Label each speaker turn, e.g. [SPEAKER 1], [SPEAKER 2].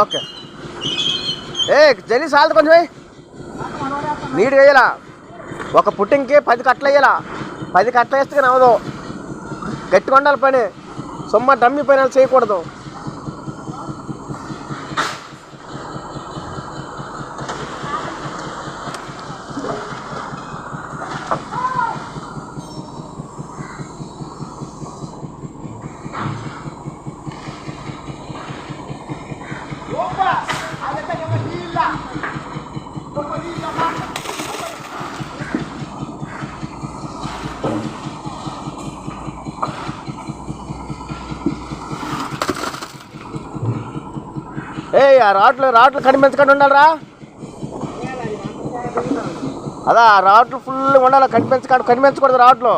[SPEAKER 1] Okay. జల్లి సాలదు కొంచెం నీట్గా వేయాలా. ఒక పుట్టింగ్కి 10 కట్టలు వేయాలా. 10 కట్టలు వేస్తే కానీ అవదు. గట్టిగా ఉండాలి పని. సొమ్మ డమ్మి పని చేయకూడదు. ఆ రాట్లు కనిపించకుండా ఉండాలిరా. అదా రాట్లు ఫుల్ ఉండాలి. కనిపించకూడదు రాట్లు.